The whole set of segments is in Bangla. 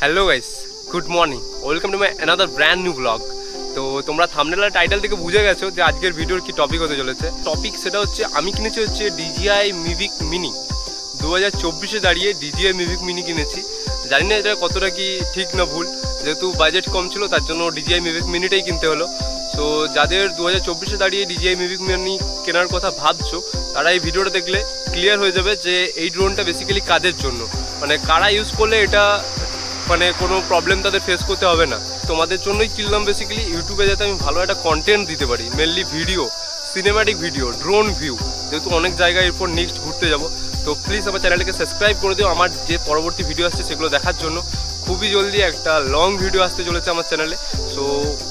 Hello guys, good morning, welcome to my another brand new blog. তো তোমরা থাম্বনেল আর টাইটেল থেকে বুঝে গেছো যে আজকের ভিডিওর কি টপিক হতে চলেছে। টপিক সেটা হচ্ছে আমি কিনেছি হচ্ছে DJI Mavic Mini 2024-এ দাঁড়িয়ে DJI Mavic Mini কিনেছি। জানি না এটা কতটা কি ঠিক না ভুল, যেহেতু বাজেট কম ছিল তার জন্য DJI Mavic Miniটাই কিনতে হলো। তো যাদের 2024-এ দাঁড়িয়ে DJI Mavic Mini কেনার কথা ভাবছো তারা এই ভিডিওটা দেখলে ক্লিয়ার হয়ে যাবে যে এই ড্রোনটা বেসিক্যালি কাদের জন্য, মানে কারা ইউজ করলে এটা মানে কোনো প্রবলেম তাদের ফেস করতে হবে না। তোমাদের জন্যই কিনলাম বেসিক্যালি, ইউটিউবে যাতে আমি ভালো একটা কন্টেন্ট দিতে পারি, mainly video, cinematic video, drone view, যেহেতু অনেক জায়গায় এরপর নেক্সট ঘুরতে যাব। তো প্লিজ আমার চ্যানেলটাকে সাবস্ক্রাইব করে দিও আমার যে পরবর্তী ভিডিও আসছে সেগুলো দেখার জন্য। খুবই জলদি একটা লং ভিডিও আসতে চলেছে আমার চ্যানেলে। সো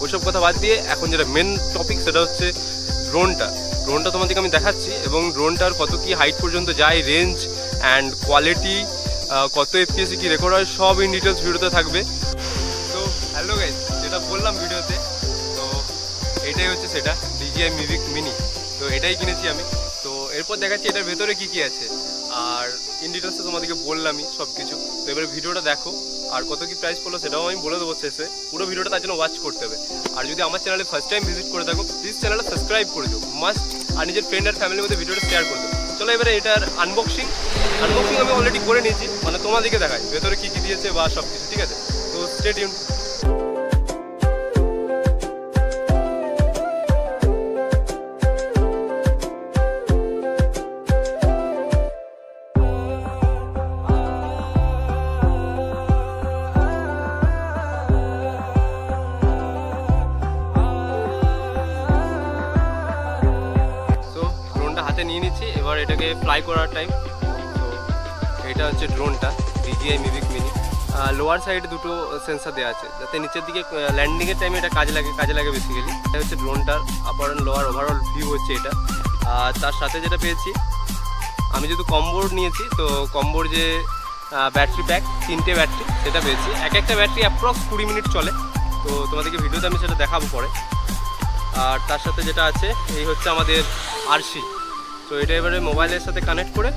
ওইসব কথা বাদ দিয়ে এখন যেটা মেন টপিক সেটা হচ্ছে ড্রোনটা তোমাদেরকে আমি দেখাচ্ছি, এবং ড্রোনটার কত কি হাইট পর্যন্ত যায়, রেঞ্জ অ্যান্ড কোয়ালিটি, কত FPS কি রেকর্ড হয়, সব ইন ডিটেলস ভিডিওতে থাকবে। তো হ্যালো গাইস, যেটা বললাম ভিডিওতে, তো এটাই হচ্ছে সেটা DJI Mavic Mini। তো এটাই কিনেছি আমি। তো এরপর দেখাচ্ছি এটার ভেতরে কি কি আছে, আর ইন ডিটেলসে তোমাদেরকে বললামই সব কিছু। তো এবারে ভিডিওটা দেখো, আর কত কি প্রাইস পড়লো সেটাও আমি বলে দেবো শেষে। পুরো ভিডিওটা তার জন্য ওয়াচ করতে হবে। আর যদি আমার চ্যানেলে ফার্স্ট টাইম ভিজিট করে থাকো প্লিজ চ্যানেলটা সাবস্ক্রাইব করে দিও মাস্ট, আর নিজের ফ্রেন্ড আর ফ্যামিলির মধ্যে ভিডিওটা শেয়ার করে দেবো। চলো এবারে এটার আনবক্সিং আমি অলরেডি করে নিয়েছি, মানে তোমাদেরকে দেখাই ভেতরে কী কী দিয়েছে বা সব কিছু, ঠিক আছে? তো স্টে টিউন। হাতে নিয়ে নিচ্ছি, এবার এটাকে ফ্লাই করার টাইম। তো এটা হচ্ছে ড্রোনটা DJI Mavic Mini। লোয়ার সাইডে দুটো সেন্সার দেওয়া আছে যাতে নিচের দিকে ল্যান্ডিংয়ের টাইমে এটা কাজে লাগে বেসিক্যালি। এটা হচ্ছে ড্রোনটার upper and lower overall view হচ্ছে এটা। আর তার সাথে যেটা পেয়েছি, আমি যেহেতু কম্বোর নিয়েছি তো কম্বোর যে ব্যাটারি প্যাক, 3টে ব্যাটারি, সেটা পেয়েছি। একটা ব্যাটারি অ্যাপ্রক্স 20 মিনিট চলে। তো তোমাদেরকে ভিডিওতে আমি সেটা দেখাবো পরে। আর তার সাথে যেটা আছে এই হচ্ছে আমাদের RC। তো এটা এবারে মোবাইলের সাথে কানেক্ট করে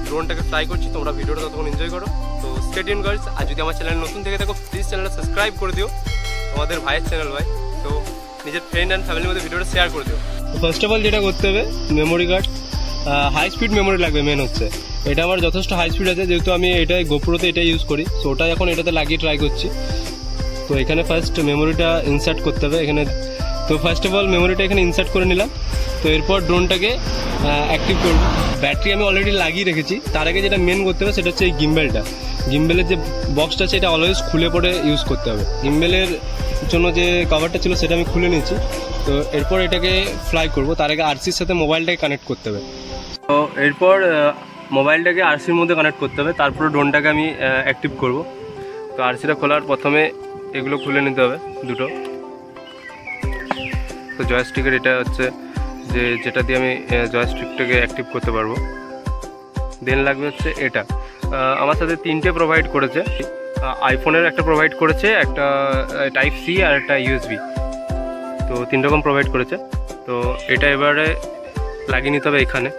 ড্রোনটাকে ফ্লাই করছি। তোমরা ভিডিওটা ততক্ষণ এনজয় করো। তো স্টে টিউন গাইস। আর যদি আমার চ্যানেল নতুন থেকে থাকো প্লিজ চ্যানেলটা সাবস্ক্রাইব করে দিও, তোমাদের ভাইয়ের চ্যানেল ভাই। তো নিজের ফ্রেন্ড অ্যান্ড ফ্যামিলির মধ্যে ভিডিওটা শেয়ার করে দিও। তো ফার্স্ট অফ অল যেটা করতে হবে, memory card, high speed memory লাগবে মেন হচ্ছে। এটা আমার যথেষ্ট হাই স্পিড আছে, যেহেতু আমি এটাই গোপ্রোতে এটা ইউজ করি। সো ওটা এখন এটাতে লাগিয়ে ট্রাই করছি। তো এখানে ফার্স্ট মেমোরিটা ইনসার্ট করতে হবে এখানে। তো ফার্স্ট অফ অল মেমোরিটা এখানে ইনসার্ট করে নিলাম। তো এরপর ড্রোনটাকে অ্যাক্টিভ করব। ব্যাটারি আমি অলরেডি লাগিয়ে রেখেছি। তার আগে যেটা মেন করতে হবে সেটা হচ্ছে এই গিম্বেলের যে বক্সটা আছে এটা অলওয়েজ খুলে পরে ইউজ করতে হবে। গিম্বেলের জন্য যে কভারটা ছিল সেটা আমি খুলে নিয়েছি। তো এরপর এটাকে ফ্লাই করব। তার আগে RCর সাথে মোবাইলটাকে কানেক্ট করতে হবে। তো এরপর মোবাইলটাকে RCর মধ্যে কানেক্ট করতে হবে, তারপর ড্রোনটাকে আমি অ্যাক্টিভ করব। তো RCটা খোলার প্রথমে এগুলো খুলে নিতে হবে দুটো। তো জয়স্টিকের এটা হচ্ছে যেটা দিয়ে আমি জয়স্টিকটাকে অ্যাক্টিভ করতে পারবো। দেন লাগবে হচ্ছে এটা। আমার সাথে 3টে প্রোভাইড করেছে। আইফোনের একটা প্রোভাইড করেছে, একটা Type-C আর একটা USB। তো 3 রকম প্রোভাইড করেছে। তো এটা এবারে লাগিয়ে নিতে হবে এখানে,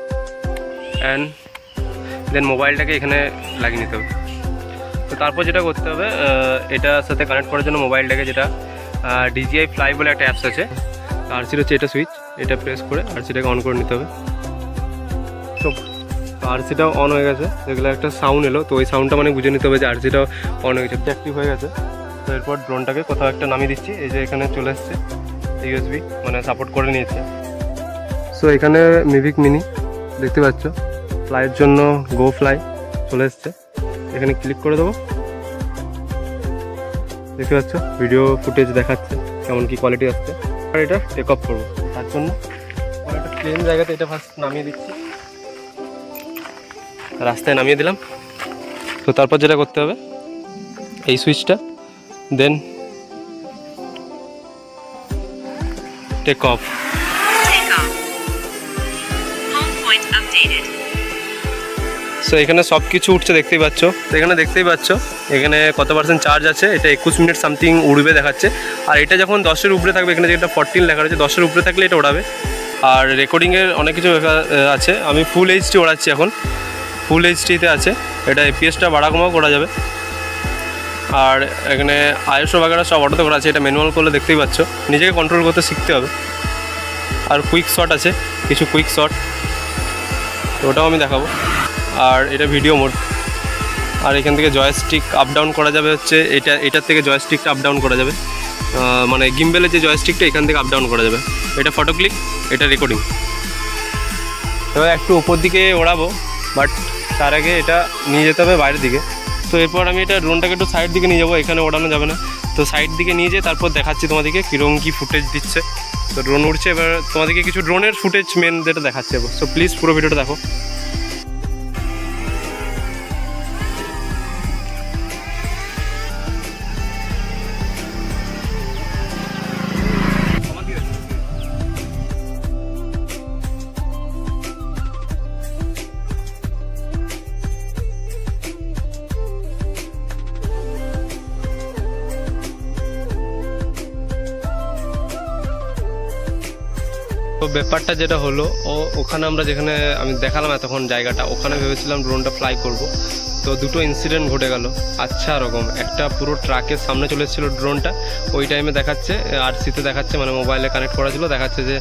অ্যান্ড দেন মোবাইলটাকে এখানে লাগিয়ে নিতে হবে। তো তারপর যেটা করতে হবে, এটার সাথে কানেক্ট করার জন্য মোবাইলটাকে, যেটা DJI Fly বলে একটা অ্যাপস আছে, RCর হচ্ছে এটা সুইচ, এটা প্রেস করে RCটাকে অন করে নিতে হবে। তো RCটাও অন হয়ে গেছে, যেগুলো একটা সাউন্ড এলো, তো ওই সাউন্ডটা মানে বুঝে নিতে হবে যে RCটাও অন হয়ে গেছে, অ্যাক্টিভ হয়ে গেছে। তো এরপর ড্রোনটাকে কোথাও একটা নামিয়ে দিচ্ছি। এই যে এখানে চলে এসছে USB, মানে সাপোর্ট করে নিয়েছে। সো এখানে Mavic Mini দেখতে পাচ্ছ, ফ্লাইয়ের জন্য গো ফ্লাই চলে এসছে। এখানে ক্লিক করে দেবো। দেখতে পাচ্ছ ভিডিও ফুটেজ দেখাচ্ছে কেমন কি কোয়ালিটি আসছে। আর এটা টেক অফ করবো, তার জন্য একটা প্লেন জায়গাতে এটা ফার্স্ট নামিয়ে দিচ্ছি, রাস্তায় নামিয়ে দিলাম। তো তারপর যেটা করতে হবে, এই সুইচটা, দেন টেক অফ। সো এখানে সব কিছু উঠছে দেখতেই পাচ্ছ। তো এখানে দেখতেই পাচ্ছ এখানে কত % চার্জ আছে। এটা 21 মিনিট সামথিং উড়বে দেখাচ্ছে। আর এটা যখন 10-এর উপরে থাকবে, এখানে যেটা 14 লেখা রয়েছে, 10-এর উপরে থাকলে এটা ওড়াবে। আর রেকর্ডিংয়ের অনেক কিছু আছে। আমি ফুল HD ওড়াচ্ছি এখন, ফুল HDতে আছে। এটা FPS-টা বাড়া কমাও করা যাবে। আর এখানে আইএসও বাগেরা সব অটোতে করা আছে, এটা ম্যানুয়াল করলে দেখতেই পাচ্ছ, নিজেকে কন্ট্রোল করতে শিখতে হবে। আর কুইক শট আছে, কিছু কুইক শট, তো ওটাও আমি দেখাবো। আর এটা ভিডিও মোড। আর এখান থেকে জয়স্টিক আপ ডাউন করা যাবে, হচ্ছে এটার থেকে জয়স্টিকটা আপ ডাউন করা যাবে, মানে গিম্বেলের যে জয়স্টিকটা এখান থেকে আপ ডাউন করা যাবে। এটা ফটো ক্লিক, এটা রেকর্ডিং। এবার একটু উপর দিকে ওড়াবো, বাট তার আগে এটা নিয়ে যেতে হবে বাইরের দিকে। তো এরপর আমি এটা ড্রোনটাকে একটু সাইড দিকে নিয়ে যাবো, এখানে ওড়ানো যাবে না, তো সাইড দিকে নিয়ে যেয়ে তারপর দেখাচ্ছি তোমাদেরকে কীরকম কী ফুটেজ দিচ্ছে। তো ড্রোন উঠছে, এবার তোমাদেরকে কিছু ড্রোনের ফুটেজ মেন যেটা দেখাচ্ছে। সো প্লিজ পুরো ভিডিওটা দেখো। তো ব্যাপারটা যেটা হলো, ওখানে আমরা যেখানে আমি দেখালাম এতক্ষণ জায়গাটা, ওখানে ভেবেছিলাম ড্রোনটা ফ্লাই করব। তো দুটো ইনসিডেন্ট ঘটে গেল আচ্ছা রকম। একটা পুরো ট্রাকের সামনে চলে এসেছিলো ড্রোনটা, ওই টাইমে দেখাচ্ছে আরসিতে দেখাচ্ছে, মানে মোবাইলে কানেক্ট করা ছিল, দেখাচ্ছে যে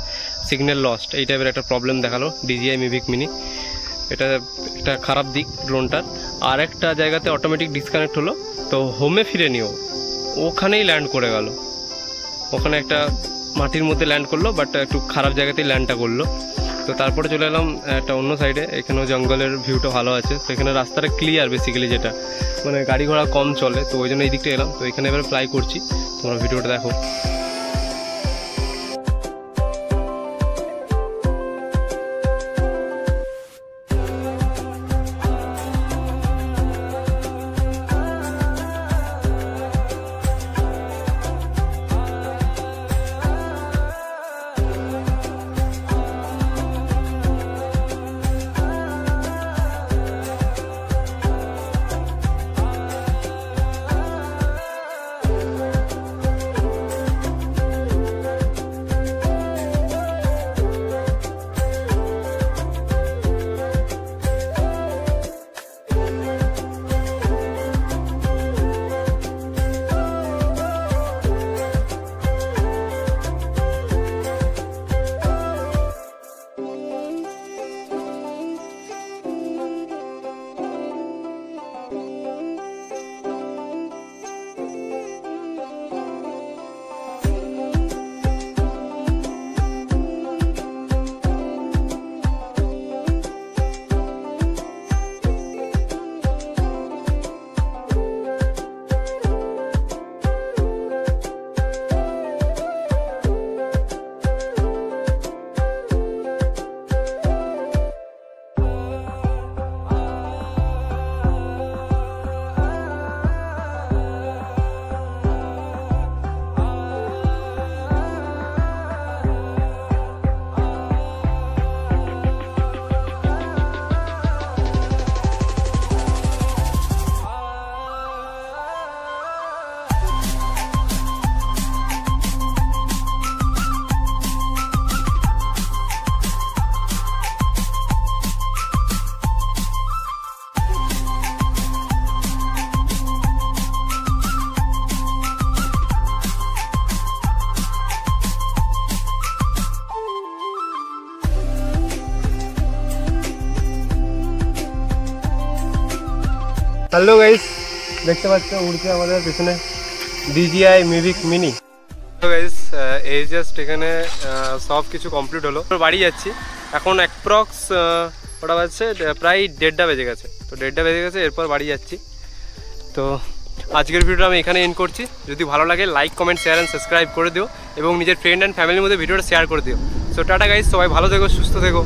সিগন্যাল লস্ট, এই টাইপের একটা প্রবলেম দেখালো DJI Mavic Mini। এটা একটা খারাপ দিক ড্রোনটার। আর একটা জায়গাতে অটোমেটিক ডিসকানেক্ট হলো, তো হোমে ফিরে নিও, ওখানেই ল্যান্ড করে গেল। ওখানে একটা মাটির মধ্যে ল্যান্ড করলো, বাট একটু খারাপ জায়গাতেই ল্যান্ডটা করলো। তো তারপরে চলে এলাম একটা অন্য সাইডে, এখানেও জঙ্গলের ভিউটা ভালো আছে, তো এখানে রাস্তাটা ক্লিয়ার বেসিক্যালি, যেটা মানে গাড়ি ঘোড়া কম চলে, তো ওই জন্য এই দিকটা এলাম। তো এখানে এবার ফ্লাই করছি, তোমরা ভিডিওটা দেখো। হ্যালো গাইস, দেখতে পাচ্ছ উড়ছে আমাদের পিছনে DJI Mavic Mini। তো গাইস এই জাস্ট এখানে সব কিছু কমপ্লিট হলো, বাড়ি যাচ্ছি এখন। অ্যাপ্রক্স ওটা বাজছে প্রায় 1:30 বেজে গেছে, তো 1:30 বেজে গেছে, এরপর বাড়ি যাচ্ছি। তো আজকের ভিডিওটা আমি এখানে এন্ড করছি। যদি ভালো লাগে like comment share and subscribe করে দিও, এবং নিজের ফ্রেন্ড অ্যান্ড ফ্যামিলির মধ্যে ভিডিওটা শেয়ার করে দিও। সো টাটা গাইস, সবাই ভালো থেকো, সুস্থ থেকো।